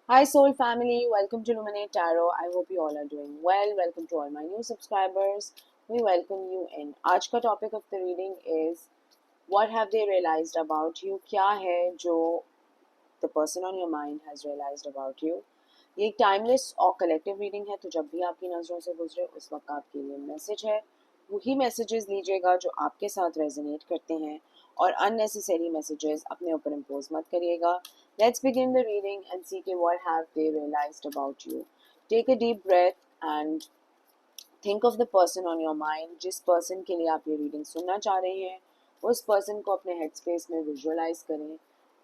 Hi, Soul family. Welcome to Luminate Tarot. I hope you all are doing well. Welcome to all my new subscribers. We welcome you in. आज का topic of the reading is what have they realized about you? क्या है जो the person on your mind has realized about you? ये एक timeless और collective reading है, तो जब भी आपकी नज़रों से गुजरे उस वक्त आपके लिए मैसेज है। वही मैसेजेस लीजिएगा जो आपके साथ रेजोनेट करते हैं, और अननेसेसरी मैसेजेस अपने ऊपर इम्पोज मत करिएगा। Let's begin the reading and see के what have they realised about you. Take a deep breath and think of the person on your mind. जिस पर्सन के लिए आप ये रीडिंग सुनना चाह रहे हैं, उस पर्सन को अपने हेड स्पेस में विजुअलाइज करें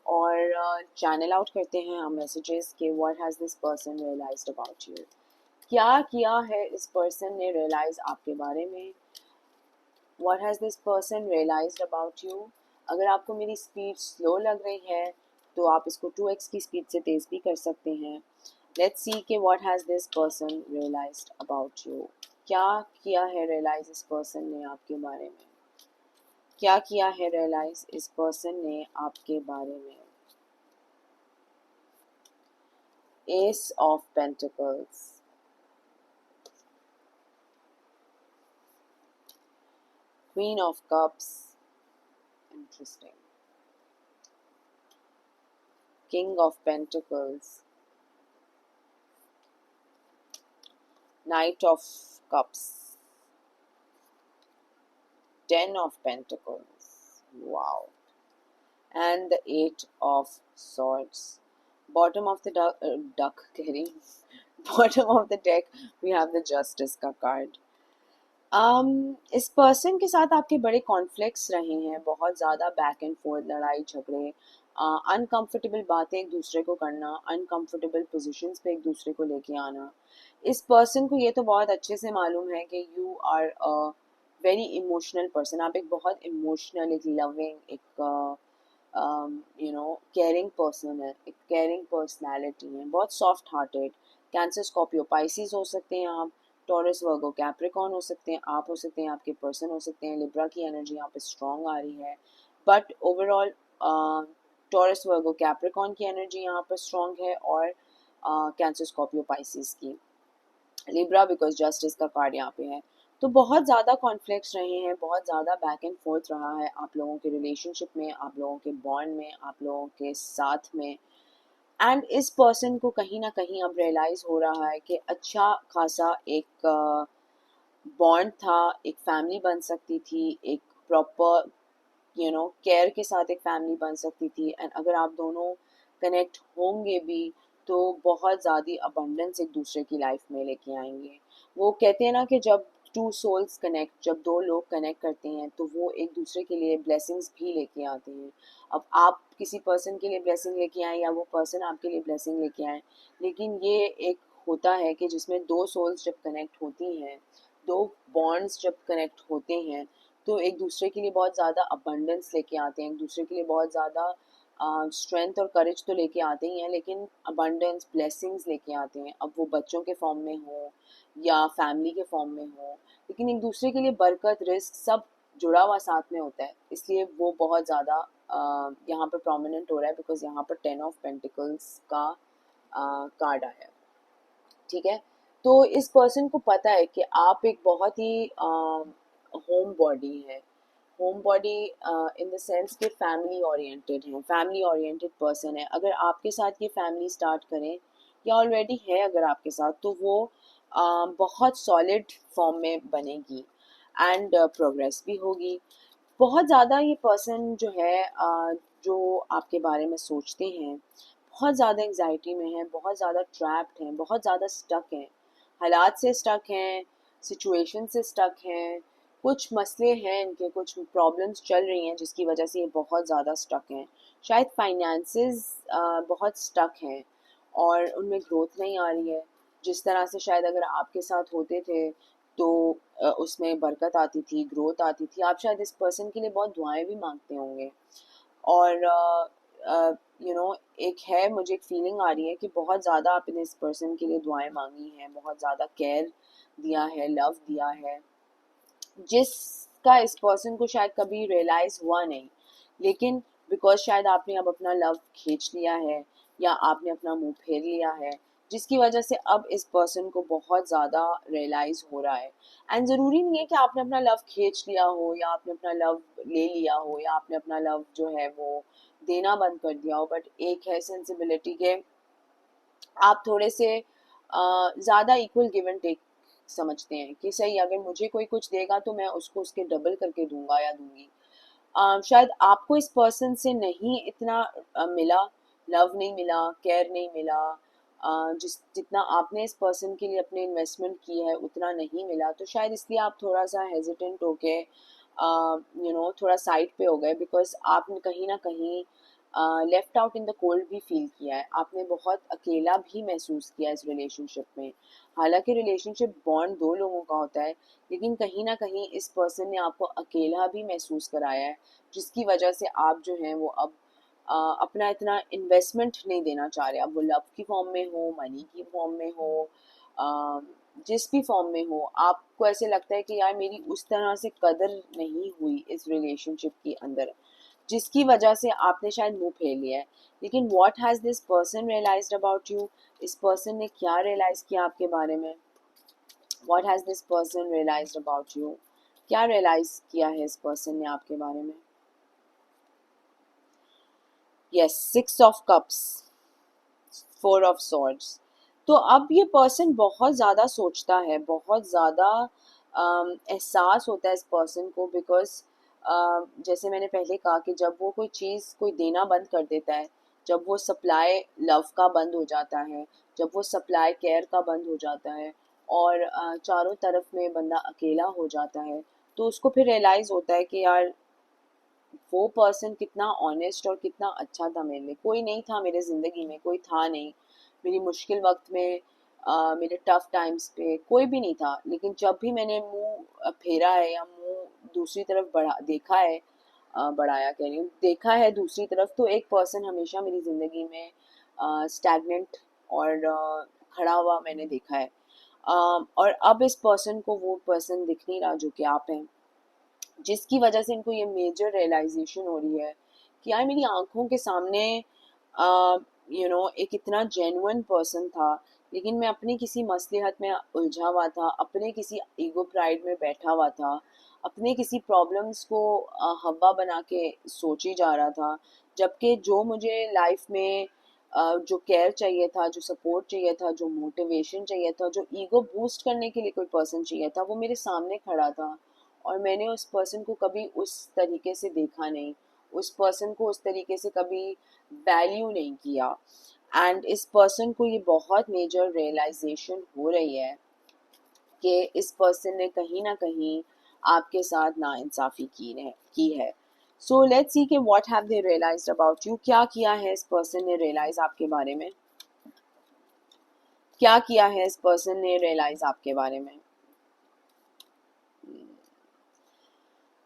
और चैनल आउट करते हैं हम मैसेजेस के what has this person realised about you. क्या किया है इस पर्सन ने रियलाइज आपके बारे में? What has this person realised about you? अगर आपको मेरी स्पीड स्लो लग रही है तो आप इसको 2x की स्पीड से तेज़ भी कर सकते हैं। लेट्स सी के what has this person realised about you. क्या किया है रियलाइज इस पर्सन ने आपके बारे में? क्या किया है रियलाइज इस पर्सन ने आपके बारे में? S of pentacles, queen of cups, interesting, king of pentacles, night of cups, ten of pentacles, wow, and the eight of swords. Bottom of the duck कह bottom of the deck we have the justice का card. इस person के साथ आपके बड़े conflicts रहे हैं, बहुत ज़्यादा बैक एंड फोर्थ, लड़ाई झगड़े, अनकंफर्टेबल बातें एक दूसरे को करना, अनकंफर्टेबल पोजीशंस पे एक दूसरे को लेके आना। इस पर्सन को ये तो बहुत अच्छे से मालूम है कि you are a very emotional person. आप एक बहुत इमोशनल, एक लविंग, एक केयरिंग पर्सन है, एक केयरिंग पर्सनैलिटी है, बहुत soft hearted. Cancer, Scorpio, Pisces हो सकते हैं आप, टॉरस, वर्गो, कैप्रिकॉन हो सकते हैं आप, हो सकते हैं आपके पर्सन हो सकते हैं। लिब्रा की एनर्जी यहाँ पे स्ट्रॉन्ग आ रही है, but overall taurus, Virgo, Capricorn की एनर्जी यहाँ पर स्ट्रॉन्ग है, और कैंसर, स्कॉर्पियो, पाइसिस की। लिब्रा बिकॉज जस्टिस का कार्ड यहाँ पे है। तो बहुत ज़्यादा कॉन्फ्लिक्ट्स रहे हैं, बहुत ज़्यादा बैक एंड फोर्थ रहा है आप लोगों के रिलेशनशिप में, आप लोगों के बॉन्ड में, आप लोगों के साथ में। एंड इस पर्सन को कहीं ना कहीं अब रियलाइज़ हो रहा है कि अच्छा खासा एक बॉन्ड था, एक फैमिली बन सकती थी, एक प्रॉपर केयर के साथ एक फैमिली बन सकती थी। एंड अगर आप दोनों कनेक्ट होंगे भी तो बहुत ज़्यादा अबंडेंस एक दूसरे की लाइफ में लेके आएंगे। वो कहते हैं ना कि जब टू सोल्स कनेक्ट, जब दो लोग कनेक्ट करते हैं तो वो एक दूसरे के लिए ब्लेसिंग्स भी लेके आते हैं। अब आप किसी पर्सन के लिए ब्लेसिंग लेके आए या वो पर्सन आपके लिए ब्लेसिंग लेके आए, लेकिन ये एक होता है कि जिसमें दो सोल्स जब कनेक्ट होती हैं, दो बॉन्ड्स जब कनेक्ट होते हैं, तो एक दूसरे के लिए बहुत ज़्यादा अबंडेंस लेके आते हैं, एक दूसरे के लिए बहुत ज़्यादा स्ट्रेंथ और करेज तो लेके आते ही हैं, लेकिन अबंडेंस, ब्लेसिंग्स लेके आते हैं। अब वो बच्चों के फॉर्म में हो या फैमिली के फॉर्म में हो, लेकिन एक दूसरे के लिए बरकत, रिस्क सब जुड़ा हुआ साथ में होता है। इसलिए वो बहुत ज़्यादा यहाँ पर प्रोमिनेंट हो रहा है, बिकॉज यहाँ पर 10 ऑफ पेंटिकल्स का कार्ड आया है। ठीक है, तो इस पर्सन को पता है कि आप एक बहुत ही होम बॉडी है, home body in the sense कि फैमिली ओरिएंटेड है, फैमिली ओरिएंटेड पर्सन है। अगर आपके साथ ये फैमिली स्टार्ट करें या ऑलरेडी है अगर आपके साथ, तो वो बहुत सॉलिड फॉर्म में बनेगी एंड प्रोग्रेस भी होगी। बहुत ज़्यादा ये पर्सन जो है जो आपके बारे में सोचते हैं, बहुत ज़्यादा एंग्जाइटी में है, बहुत ज़्यादा ट्रैप्ड हैं, बहुत ज़्यादा स्टक हैं, हालात से स्टक हैं, सिचुएशन से स्टक हैं, कुछ मसले हैं इनके, कुछ प्रॉब्लम्स चल रही हैं जिसकी वजह से ये बहुत ज़्यादा स्टक हैं। शायद फाइनेंसेस बहुत स्टक हैं और उनमें ग्रोथ नहीं आ रही है। जिस तरह से शायद अगर आपके साथ होते थे तो उसमें बरकत आती थी, ग्रोथ आती थी। आप शायद इस पर्सन के लिए बहुत दुआएं भी मांगते होंगे, और एक है, मुझे एक फीलिंग आ रही है कि बहुत ज़्यादा आपने इस पर्सन के लिए दुआएं मांगी हैं, बहुत ज़्यादा केयर दिया है, लव दिया है, जिसका इस पर्सन को शायद कभी रियलाइज़ हुआ नहीं। लेकिन बिकॉज शायद आपने अब अपना लव खींच लिया है, या आपने अपना मुंह फेर लिया है, जिसकी वजह से अब इस पर्सन को बहुत ज़्यादा रियलाइज़ हो रहा है। एंड ज़रूरी नहीं है कि आपने अपना लव खींच लिया हो या आपने अपना लव ले लिया हो या आपने अपना लव जो है वो देना बंद कर दिया हो, बट एक है सेंसिबिलिटी के आप थोड़े से ज़्यादा इक्वल गिव एंड टेक समझते हैं कि सही अगर मुझे कोई कुछ देगा तो मैं उसको उसके डबल करके दूंगा या दूंगी। शायद आपको इस पर्सन से नहीं इतना मिला, लव नहीं मिला, केयर नहीं मिला, जिस जितना आपने इस पर्सन के लिए अपने इन्वेस्टमेंट की है उतना नहीं मिला, तो शायद इसलिए आप थोड़ा सा हेजिटेंट होके थोड़ा साइड पे हो गए, बिकॉज आपने कहीं ना कहीं left out in the cold भी फील किया है, आपने बहुत अकेला भी महसूस किया इस रिलेशनशिप में। हालांकि रिलेशनशिप बॉन्ड दो लोगों का होता है, लेकिन कहीं ना कहीं इस पर्सन ने आपको अकेला भी महसूस कराया है, जिसकी वजह से आप जो हैं वो अब अपना इतना इन्वेस्टमेंट नहीं देना चाह रहे। अब वो लव की फॉर्म में हो, मनी की फॉर्म में हो, अ, जिस भी फॉर्म में हो, आपको ऐसे लगता है कि यार मेरी उस तरह से कदर नहीं हुई इस रिलेशनशिप के अंदर, जिसकी वजह से आपने शायद मुंह फेर लिया है। लेकिन what has this person realised about you? इस पर्सन ने क्या रियलाइज़ किया आपके बारे में? What has this person realised about you? क्या रियलाइज़ किया है इस पर्सन ने आपके बारे में? Yes, 6 of cups, 4 of swords. तो अब ये पर्सन बहुत ज़्यादा सोचता है, बहुत ज़्यादा एहसास होता है इस पर्सन को, बिकॉज जैसे मैंने पहले कहा कि जब वो कोई चीज़ कोई देना बंद कर देता है, जब वो सप्लाई लव का बंद हो जाता है, जब वो सप्लाई केयर का बंद हो जाता है और चारों तरफ में बंदा अकेला हो जाता है, तो उसको फिर रियलाइज़ होता है कि यार वो पर्सन कितना ऑनेस्ट और कितना अच्छा था मेरे लिए। कोई नहीं था मेरे ज़िंदगी में, कोई था नहीं मेरी मुश्किल वक्त में, मेरे टफ टाइम्स पे कोई भी नहीं था, लेकिन जब भी मैंने मुंह फेरा है या मुंह दूसरी तरफ बढ़ा देखा है, बढ़ाया कह रही हूँ, देखा है दूसरी तरफ, तो एक पर्सन हमेशा मेरी ज़िंदगी में स्टैग्नेंट और खड़ा हुआ मैंने देखा है। और अब इस पर्सन को वो पर्सन दिख नहीं रहा जो कि आप हैं, जिसकी वजह से इनको ये मेजर रियलाइजेशन हो रही है कि यार मेरी आंखों के सामने एक इतना जेन्युइन पर्सन था, लेकिन मैं अपनी किसी मसलहत में उलझा हुआ था, अपने किसी ईगो प्राइड में बैठा हुआ था, अपने किसी प्रॉब्लम्स को हवा बना के सोची जा रहा था, जबकि जो मुझे लाइफ में जो केयर चाहिए था, जो सपोर्ट चाहिए था, जो मोटिवेशन चाहिए था, जो ईगो बूस्ट करने के लिए कोई पर्सन चाहिए था, वो मेरे सामने खड़ा था। और मैंने उस पर्सन को कभी उस तरीके से देखा नहीं, उस पर्सन को उस तरीके से कभी वैल्यू नहीं किया। एंड इस पर्सन को ये बहुत मेजर रियलाइजेशन हो रही है कि इस पर्सन ने कहीं ना कहीं आपके साथ नाइंसाफ़ी की है। सो लेट्स सी कि what have they realised about you. क्या किया है इस पर्सन ने रियलाइज आपके बारे में? क्या किया है इस पर्सन ने रियलाइज आपके बारे में?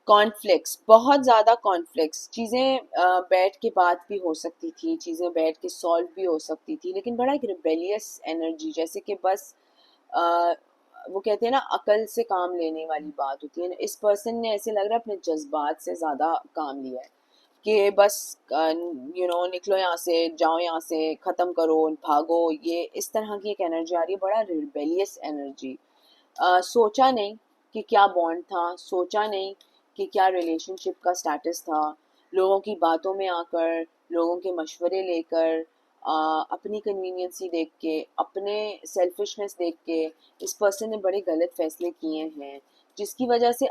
कॉन्फ्लिक्ट्स, बहुत ज़्यादा कॉन्फ्लिक्ट्स, चीज़ें बैठ के बात भी हो सकती थी, चीज़ें बैठ के सॉल्व भी हो सकती थी, लेकिन बड़ा एक रिबेलियस एनर्जी, जैसे कि बस अ, वो कहते हैं ना अकल से काम लेने वाली बात होती है ना, इस पर्सन ने ऐसे लग रहा है अपने जज्बात से ज़्यादा काम लिया है कि बस निकलो यहाँ से, जाओ यहाँ से, ख़त्म करो, भागो, ये इस तरह की एक एनर्जी आ रही है, बड़ा रिबेलियस एनर्जी। सोचा नहीं कि क्या बॉन्ड था, सोचा नहीं कि क्या रिलेशनशिप का स्टेटस था, लोगों की बातों में आकर, लोगों के मशवरे लेकर, अपनी कन्वीनियंसी देख के, अपने सेल्फिशनेस देख के इस पर्सन ने बड़े गलत फैसले किए हैं, जिसकी वजह से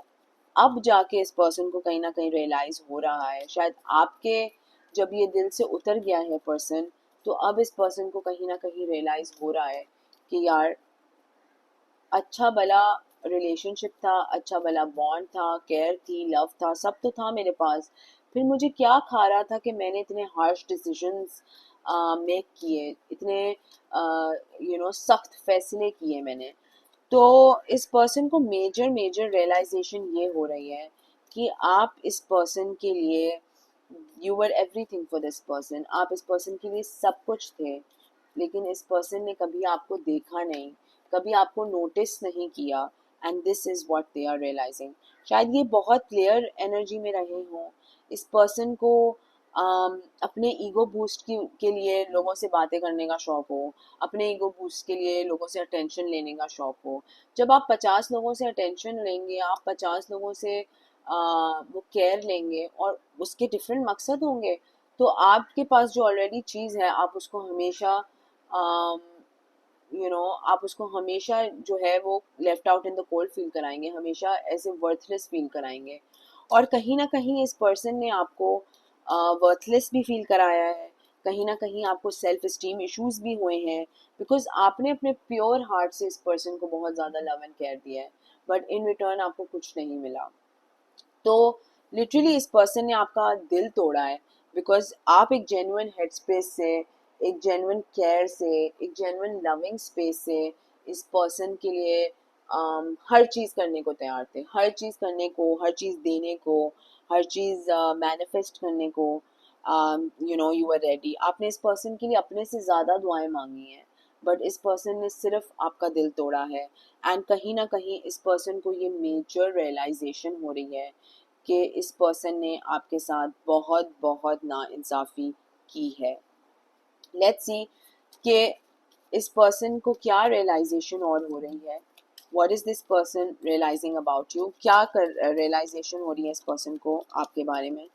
अब जाके इस पर्सन को कहीं ना कहीं रियलाइज हो रहा है, शायद आपके जब ये दिल से उतर गया है पर्सन, तो अब इस पर्सन को कहीं ना कहीं रियलाइज हो रहा है कि यार अच्छा भला रिलेशनशिप था, अच्छा भला बॉन्ड था, केयर थी, लव था, सब तो था मेरे पास, फिर मुझे क्या खा रहा था कि मैंने इतने हार्श डिसीजंस मेक किए, इतने सख्त फैसले किए मैंने। तो इस पर्सन को मेजर मेजर रियलाइजेशन ये हो रही है कि आप इस पर्सन के लिए, you were everything for this person, आप इस पर्सन के लिए सब कुछ थे, लेकिन इस पर्सन ने कभी आपको देखा नहीं, कभी आपको नोटिस नहीं किया, and this is what they are realising. शायद ये बहुत क्लियर एनर्जी में रहे हों, इस पर्सन को अपने ईगो बूस्ट के लिए लोगों से बातें करने का शौक हो, अपने ईगो बूस्ट के लिए लोगों से अटेंशन लेने का शौक हो। जब आप 50 लोगों से अटेंशन लेंगे, आप 50 लोगों से वो केयर लेंगे और उसके डिफरेंट मकसद होंगे, तो आपके पास जो ऑलरेडी चीज़ है आप उसको हमेशा आप उसको हमेशा जो है वो left out in the cold feel कराएंगे, हमेशा ऐसे वर्थलेस फील कराएंगे। और कहीं ना कहीं इस पर्सन ने आपको वर्थलेस भी फील कराया है, कहीं ना कहीं आपको सेल्फ स्टीम इश्यूज भी हुए हैं, बिकॉज आपने अपने प्योर हार्ट से इस पर्सन को बहुत ज़्यादा लव एंड केयर दिया है, बट इन रिटर्न आपको कुछ नहीं मिला। तो लिटरली इस पर्सन ने आपका दिल तोड़ा है, बिकॉज आप एक जेन्युइन हेड स्पेस से, एक जेन्युइन केयर से, एक जेन्युइन लविंग स्पेस से इस पर्सन के लिए हर चीज़ करने को तैयार थे, हर चीज़ करने को, हर चीज़ देने को, हर चीज़ मैनिफेस्ट करने को। You are ready. आपने इस पर्सन के लिए अपने से ज़्यादा दुआएं मांगी हैं, बट इस पर्सन ने सिर्फ आपका दिल तोड़ा है। एंड कहीं ना कहीं इस पर्सन को ये मेजर रियलाइजेशन हो रही है कि इस पर्सन ने आपके साथ बहुत बहुत नाइंसाफ़ी की है। लेट्स सी कि इस पर्सन को क्या रियलाइजेशन और हो रही है। What is this person realising about you? क्या कर रियलाइजेशन हो रही है इस पर्सन को आपके बारे में?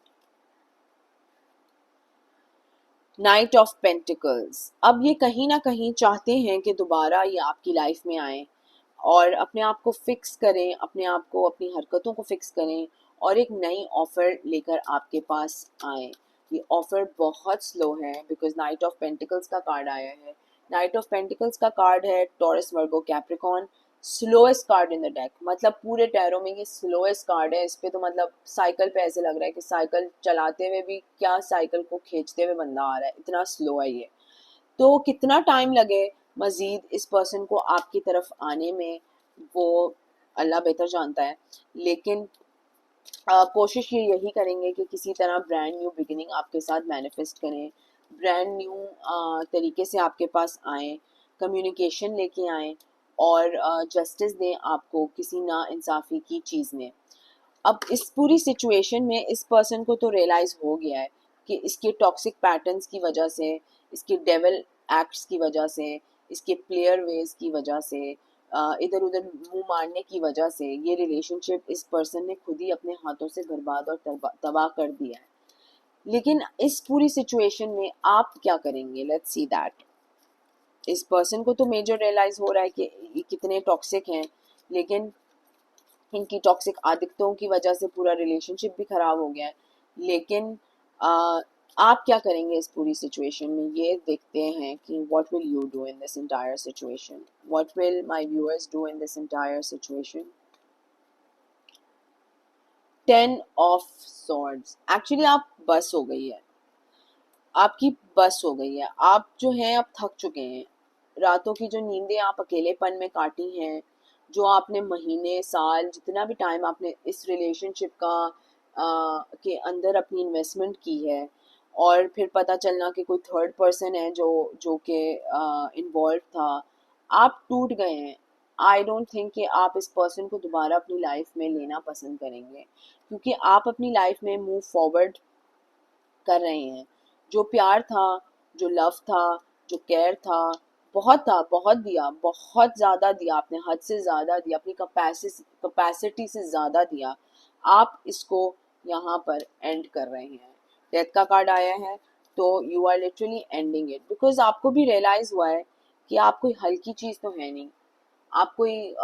Night of pentacles. अब ये कहीं ना कहीं चाहते हैं कि दोबारा ये आपकी लाइफ में आए और अपने आप को फिक्स करें, अपने आप को, अपनी हरकतों को फिक्स करें और एक नई ऑफ़र लेकर आपके पास आए। ये ऑफ़र बहुत स्लो है, बिकॉज नाइट ऑफ पेंटिकल्स का कार्ड आया है। नाइट ऑफ पेंटिकल्स का कार्ड है taurus, Virgo, Capricorn. Slowest card in the deck, मतलब पूरे टैरो में ये स्लोएस्ट कार्ड है। इस पे तो मतलब साइकिल पे ऐसे लग रहा है कि साइकिल चलाते हुए भी क्या साइकिल को खींचते हुए बंदा आ रहा है, इतना स्लो है ये। तो कितना टाइम लगे मज़ीद इस पर्सन को आपकी तरफ आने में, वो अल्लाह बेहतर जानता है। लेकिन कोशिश ये यही करेंगे कि किसी तरह ब्रांड न्यू बिगिनिंग आपके साथ मैनिफेस्ट करें, ब्रांड न्यू तरीके से आपके पास आएँ, कम्युनिकेशन लेके आएँ और जस्टिस दें आपको किसी ना इंसाफ़ी की चीज़ में। अब इस पूरी सिचुएशन में इस पर्सन को तो रियलाइज़ हो गया है कि इसके टॉक्सिक पैटर्न्स की वजह से, इसके डेविल एक्ट्स की वजह से, इसके प्लेयर वेज की वजह से, इधर उधर मुंह मारने की वजह से ये रिलेशनशिप इस पर्सन ने खुद ही अपने हाथों से बर्बाद और तबाह कर दिया है। लेकिन इस पूरी सिचुएशन में आप क्या करेंगे? Let's see that. इस पर्सन को तो मेजर रियलाइज हो रहा है कि ये कितने टॉक्सिक हैं, लेकिन इनकी टॉक्सिक आदतों की वजह से पूरा रिलेशनशिप भी खराब हो गया है। लेकिन आ, आप क्या करेंगे इस पूरी सिचुएशन में, ये देखते हैं कि what will you do in this entire situation, what will my viewers do in this entire situation. 10 of swords. Actually आप बस हो गई है, आपकी बस हो गई है। आप जो हैं अब थक चुके हैं। रातों की जो नींदें आप अकेलेपन में काटी हैं, जो आपने महीने, साल, जितना भी टाइम आपने इस रिलेशनशिप का के अंदर अपनी इन्वेस्टमेंट की है, और फिर पता चलना कि कोई थर्ड पर्सन है जो जो कि इन्वॉल्व था, आप टूट गए हैं। आई डोंट थिंक कि आप इस पर्सन को दोबारा अपनी लाइफ में लेना पसंद करेंगे, क्योंकि आप अपनी लाइफ में मूव फॉरवर्ड कर रहे हैं। जो प्यार था, जो लव था, जो केयर था, बहुत दिया, बहुत ज़्यादा दिया आपने, हद से ज़्यादा दिया, अपनी कैपेसिटी से ज़्यादा दिया। आप इसको यहाँ पर एंड कर रहे हैं। डेथ का कार्ड आया है, तो you are literally ending it, because आपको भी रियलाइज़ हुआ है कि आप कोई हल्की चीज़ तो है नहीं, आप कोई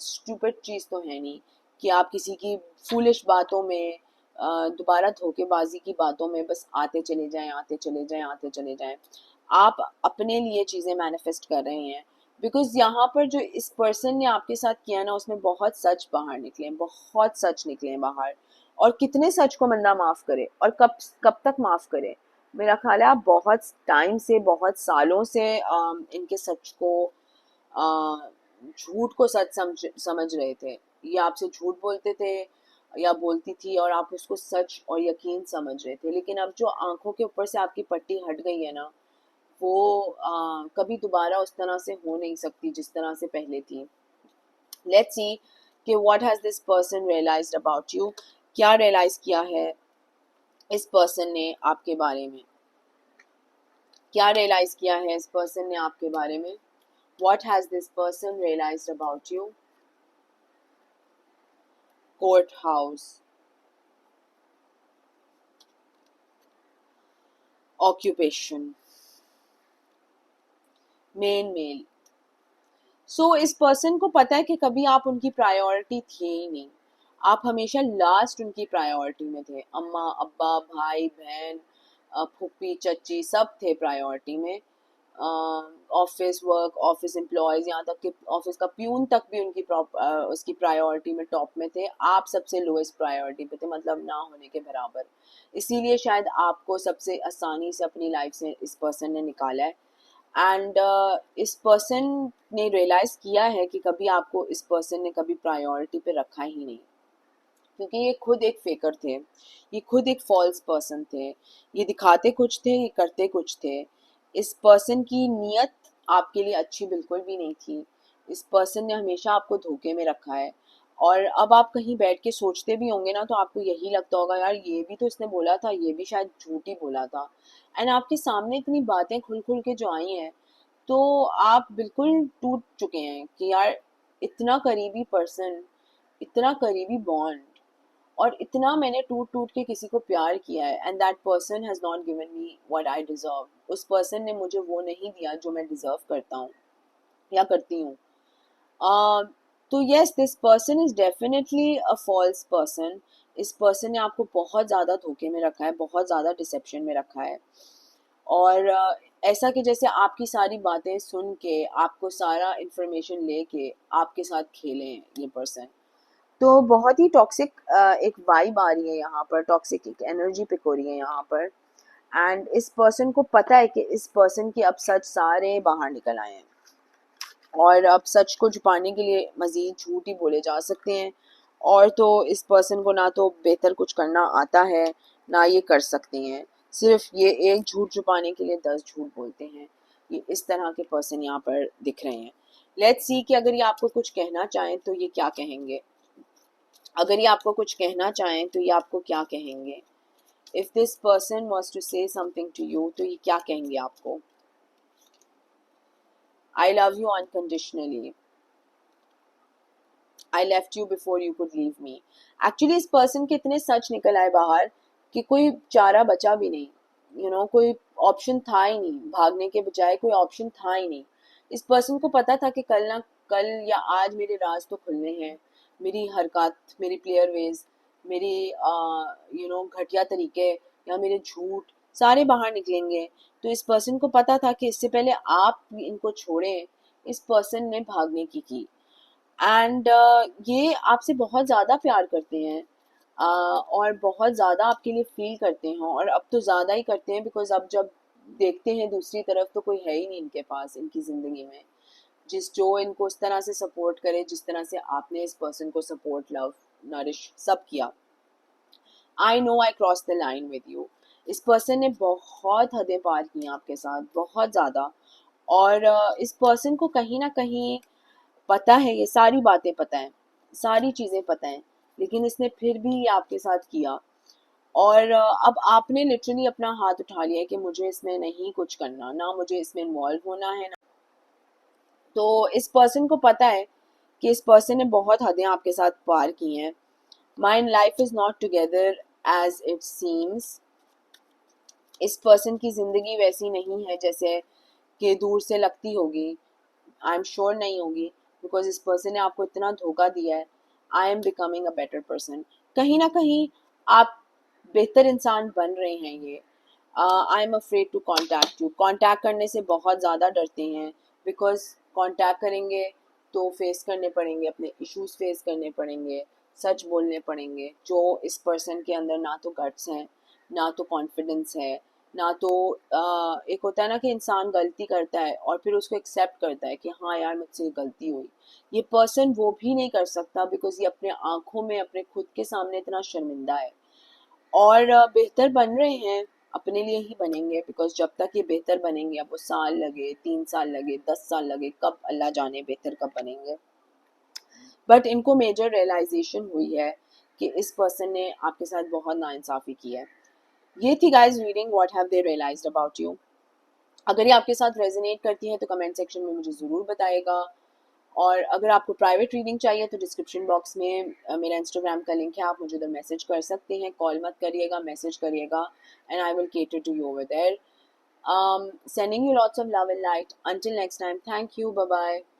स्टूपिड चीज़ तो है नहीं कि आप किसी की फूलिश बातों में, दोबारा धोखेबाजी की बातों में बस आते चले जाएं, आते चले जाएं, आते चले जाएं। आप अपने लिए चीज़ें मैनिफेस्ट कर रहे हैं, बिकॉज यहाँ पर जो इस पर्सन ने आपके साथ किया ना, उसमें बहुत सच बाहर निकले, बहुत सच निकले बाहर। और कितने सच को बंदा माफ़ करे, और कब कब तक माफ़ करे? मेरा ख्याल है आप बहुत टाइम से, बहुत सालों से इनके सच को, झूठ को सच समझ रहे थे। ये आपसे झूठ बोलते थे या बोलती थी और आप उसको सच और यकीन समझ रहे थे, लेकिन अब जो आंखों के ऊपर से आपकी पट्टी हट गई है ना, वो कभी दोबारा उस तरह से हो नहीं सकती जिस तरह से पहले थी। लेट्स सी कि what has this person realised about you. क्या रियलाइज किया है इस पर्सन ने आपके बारे में क्या रियलाइज किया है, इस पर्सन ने आपके बारे में, what has this person realised about you. Court house, occupation, male. So इस पर्सन को पता है कि कभी आप उनकी प्रायोरिटी थे ही नहीं, आप हमेशा लास्ट उनकी प्रायोरिटी में थे। अम्मा अब्बा भाई बहन फूफी चच्ची सब थे प्रायोरिटी में। ऑफिस वर्क, ऑफिस एम्प्लॉयज, यहाँ तक कि ऑफिस का प्यून तक भी उनकी उसकी प्रायोरिटी में टॉप में थे। आप सबसे लोएस्ट प्रायोरिटी पे थे, मतलब ना होने के बराबर। इसीलिए शायद आपको सबसे आसानी से अपनी लाइफ से इस पर्सन ने निकाला है। एंड इस पर्सन ने रियलाइज किया है कि कभी आपको इस पर्सन ने कभी प्रायोरिटी पे रखा ही नहीं, क्योंकि ये खुद एक फेकर थे, ये खुद एक फॉल्स पर्सन थे। ये दिखाते कुछ थे, ये करते कुछ थे। इस पर्सन की नीयत आपके लिए अच्छी बिल्कुल भी नहीं थी। इस पर्सन ने हमेशा आपको धोखे में रखा है। और अब आप कहीं बैठ के सोचते भी होंगे ना, तो आपको यही लगता होगा यार ये भी तो इसने बोला था, ये भी शायद झूठ ही बोला था। एंड आपके सामने इतनी बातें खुल खुल के जो आई हैं, तो आप बिल्कुल टूट चुके हैं कि यार इतना करीबी पर्सन, इतना करीबी बॉन्ड, और इतना मैंने टूट टूट के किसी को प्यार किया है, and that person has not given me what I deserve. उस पर्सन ने मुझे वो नहीं दिया जो मैं डिजर्व करता हूँ या करती हूँ। तो yes, this person is definitely a false person. इस पर्सन ने आपको बहुत ज़्यादा धोखे में रखा है, बहुत ज़्यादा डिसेप्शन में रखा है। और ऐसा कि जैसे आपकी सारी बातें सुन के, आपको सारा इंफॉर्मेशन लेके आपके साथ खेले हैं ये पर्सन। तो बहुत ही टॉक्सिक एक वाइब आ रही है यहाँ पर, टॉक्सिक एक एनर्जी पिक हो रही है यहाँ पर। एंड इस पर्सन को पता है कि इस पर्सन के अब सच सारे बाहर निकल आए हैं, और अब सच को छुपाने के लिए मज़ीद झूठ ही बोले जा सकते हैं। और तो इस पर्सन को ना तो बेहतर कुछ करना आता है, ना ये कर सकते हैं। सिर्फ ये एक झूठ छुपाने के लिए 10 झूठ बोलते हैं। ये इस तरह के पर्सन यहाँ पर दिख रहे हैं। लेट्स सी कि अगर ये आपको कुछ कहना चाहें तो ये क्या कहेंगे। अगर ये आपको कुछ कहना चाहें तो ये आपको क्या कहेंगे। If this person was to say something to you, तो ये क्या कहेंगे आपको। I love you unconditionally, I left you before you could leave me. Actually इस पर्सन के इतने सच निकल आए बाहर कि कोई चारा बचा भी नहीं। कोई ऑप्शन था ही नहीं, भागने के बजाय कोई ऑप्शन था ही नहीं। इस पर्सन को पता था कि कल ना कल या आज मेरे राज तो खुलने हैं। मेरी हरकत, मेरी प्लेयर वेज, मेरी घटिया तरीके या मेरे झूठ सारे बाहर निकलेंगे। तो इस पर्सन को पता था कि इससे पहले आप इनको छोड़ें, इस पर्सन ने भागने की। एंड ये आपसे बहुत ज़्यादा प्यार करते हैं, और बहुत ज़्यादा आपके लिए फील करते हैं, और अब तो ज़्यादा ही करते हैं, बिकॉज अब जब देखते हैं दूसरी तरफ तो कोई है ही नहीं इनके पास, इनकी ज़िंदगी में जो इनको उस तरह से सपोर्ट करे जिस तरह से आपने इस पर्सन को सपोर्ट, लव, नरिश सब किया। I know I cross the line with you. इस पर्सन ने बहुत हदें पार की हैं आपके साथ, बहुत ज़्यादा। और इस पर्सन को कहीं ना कहीं पता है, ये सारी बातें पता है, सारी चीज़ें पता है, लेकिन इसने फिर भी ये आपके साथ किया। और अब आपने लिटरली अपना हाथ उठा लिया है कि मुझे इसमें नहीं कुछ करना, ना मुझे इसमें इन्वॉल्व होना है ना। तो इस पर्सन को पता है कि इस पर्सन ने बहुत हदें आपके साथ पार की हैं। My life is not together as it seems. इस पर्सन की ज़िंदगी वैसी नहीं है जैसे कि दूर से लगती होगी। आई एम श्योर नहीं होगी, बिकॉज इस पर्सन ने आपको इतना धोखा दिया है। I am becoming a better person. कहीं ना कहीं आप बेहतर इंसान बन रहे हैं। ये I am afraid to contact you. Contact करने से बहुत ज़्यादा डरते हैं, बिकॉज कॉन्टैक्ट करेंगे तो फेस करने पड़ेंगे, अपने इश्यूज फेस करने पड़ेंगे, सच बोलने पड़ेंगे, जो इस पर्सन के अंदर ना तो गट्स हैं, ना तो कॉन्फिडेंस है, ना तो एक होता है ना कि इंसान गलती करता है और फिर उसको एक्सेप्ट करता है कि हाँ यार मुझसे गलती हुई। ये पर्सन वो भी नहीं कर सकता, बिकॉज ये अपने आंखों में अपने खुद के सामने इतना शर्मिंदा है। और बेहतर बन रहे हैं, अपने लिए ही बनेंगे, बिकॉज जब तक ये बेहतर बनेंगे, अब वो साल लगे, 3 साल लगे, 10 साल लगे, कब अल्लाह जाने बेहतर कब बनेंगे। बट इनको मेजर रियलाइजेशन हुई है कि इस पर्सन ने आपके साथ बहुत नाइंसाफ़ी की है। ये थी guys reading what have they realised about you. अगर ये आपके साथ रेजोनेट करती है तो कमेंट सेक्शन में मुझे ज़रूर बताएगा। और अगर आपको प्राइवेट रीडिंग चाहिए तो डिस्क्रिप्शन बॉक्स में मेरा इंस्टाग्राम का लिंक है, आप मुझे उधर मैसेज कर सकते हैं। कॉल मत करिएगा, मैसेज करिएगा, and I will cater to you over there. Sending you lots of love and light. Until next time, thank you. Bye bye.